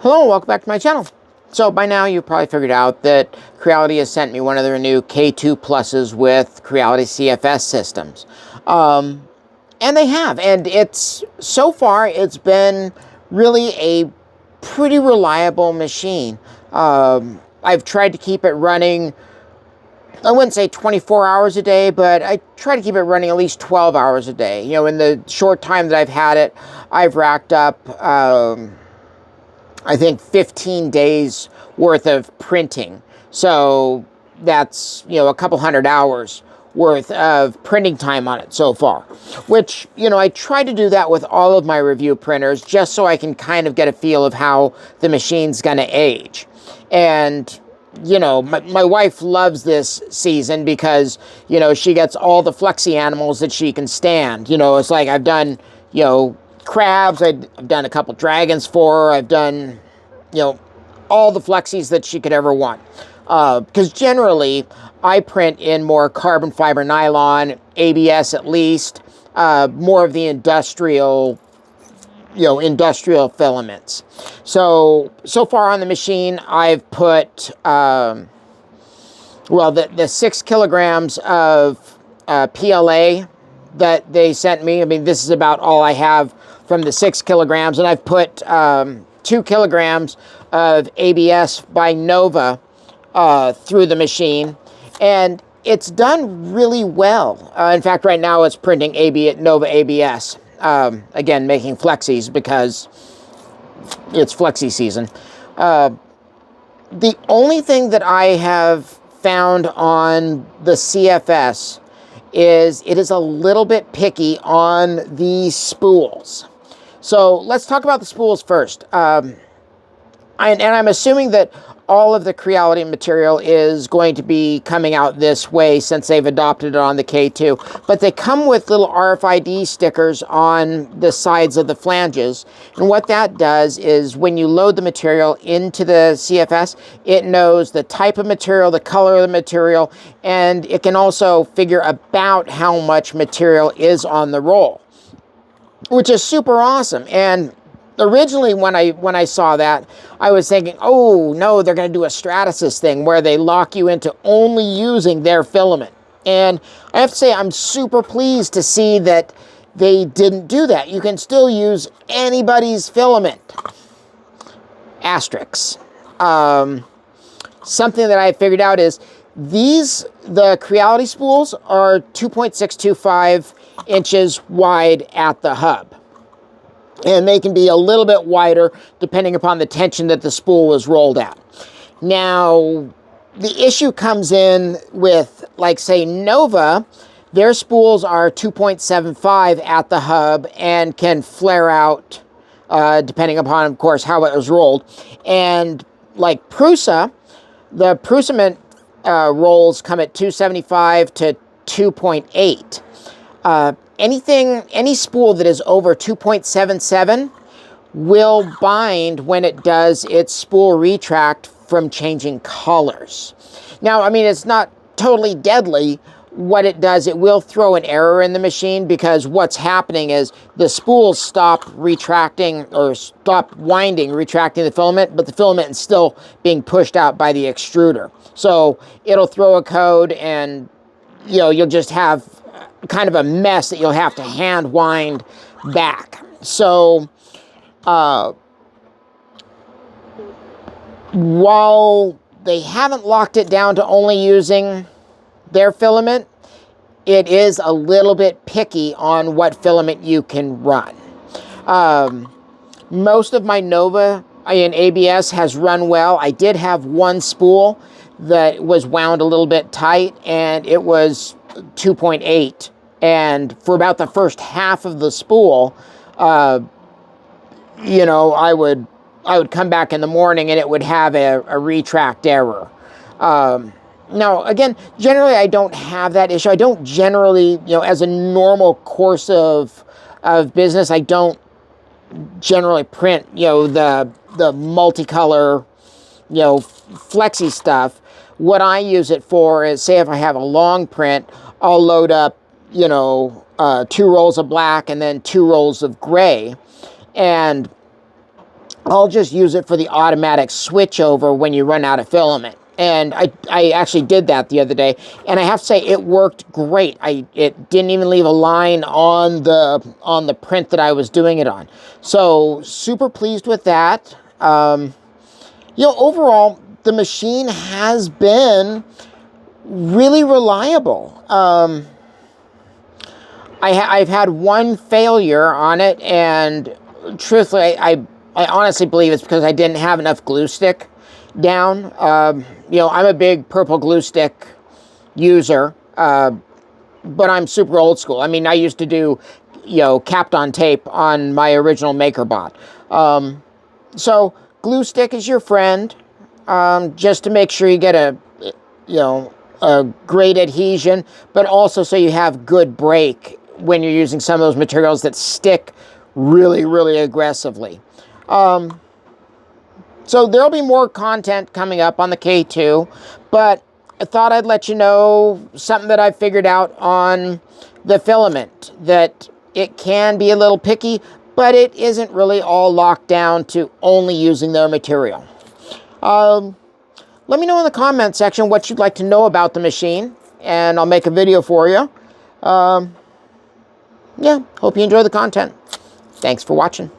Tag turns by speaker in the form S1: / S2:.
S1: Hello and welcome back to my channel. So by now you've probably figured out that Creality has sent me one of their new K2pluses with Creality CFS systems. And they have, and so far it's been really a pretty reliable machine. I've tried to keep it running, I wouldn't say 24 hours a day, but I try to keep it running at least 12 hours a day. You know, in the short time that I've had it, I've racked up I think 15 days worth of printing. So that's, you know, a couple hundred hours worth of printing time on it so far, which, you know, I try to do that with all of my review printers just so I can kind of get a feel of how the machine's going to age. And, you know, my wife loves this season because, you know, she gets all the flexi animals that she can stand. You know, it's like I've done, you know, crabs, I've done a couple dragons for her, I've done, you know, all the flexies that she could ever want. Because generally, I print in more carbon fiber nylon, ABS at least, more of the industrial, you know, industrial filaments. So far on the machine, I've put, well, the 6 kilograms of PLA that they sent me. I mean, this is about all I have from the 6 kilograms, and I've put 2 kilograms of ABS by Nova through the machine, and it's done really well. In fact, right now it's printing Nova ABS, again, making flexies because it's flexi season. The only thing that I have found on the CFS is it is a little bit picky on the spools. So let's talk about the spools first. And I'm assuming that all of the Creality material is going to be coming out this way since they've adopted it on the K2. But they come with little RFID stickers on the sides of the flanges. And what that does is when you load the material into the CFS, it knows the type of material, the color of the material, and it can also figure about how much material is on the roll, which is super awesome. And originally when I saw that, I was thinking, oh no, they're going to do a Stratasys thing where they lock you into only using their filament. And I have to say, I'm super pleased to see that they didn't do that. You can still use anybody's filament. Asterisks. Something that I figured out is the Creality spools are 2.625 inches wide at the hub. And they can be a little bit wider depending upon the tension that the spool was rolled at. Now, the issue comes in with, like, say, Nova. Their spools are 2.75 at the hub and can flare out depending upon, of course, how it was rolled. And like Prusa, the Prusament rolls come at 275 to 2.8. Any spool that is over 2.77 will bind when it does its spool retract from changing colors. Now, I mean, it's not totally deadly. What it does, it will throw an error in the machine because what's happening is the spools stop retracting or stop winding, retracting the filament, but the filament is still being pushed out by the extruder. So it'll throw a code and, you know, you'll just have kind of a mess that you'll have to hand wind back. So while they haven't locked it down to only using their filament, it is a little bit picky on what filament you can run. Most of my Nova in ABS has run well. I did have one spool that was wound a little bit tight, and it was 2.8. And for about the first half of the spool, you know, I would come back in the morning and it would have a retract error. Now, again, generally I don't have that issue. I don't generally, you know, as a normal course of business, I don't generally print, you know, the multicolor, you know, flexi stuff. What I use it for is, say if I have a long print, I'll load up, you know, 2 rolls of black and then 2 rolls of gray. And I'll just use it for the automatic switch over when you run out of filament. And I actually did that the other day, and I have to say it worked great. It didn't even leave a line on the print that I was doing it on. So super pleased with that. Overall, the machine has been really reliable. I've had one failure on it, and truthfully, I honestly believe it's because I didn't have enough glue stick down. I'm a big purple glue stick user, but I'm super old school. I mean, I used to do, capped on tape on my original MakerBot. So glue stick is your friend, just to make sure you get a great adhesion, but also so you have good break when you're using some of those materials that stick really, really aggressively. So there'll be more content coming up on the K2, but I thought I'd let you know something that I figured out on the filament, that it can be a little picky, but it isn't really all locked down to only using their material. Let me know in the comment section what you'd like to know about the machine, and I'll make a video for you. Hope you enjoy the content. Thanks for watching.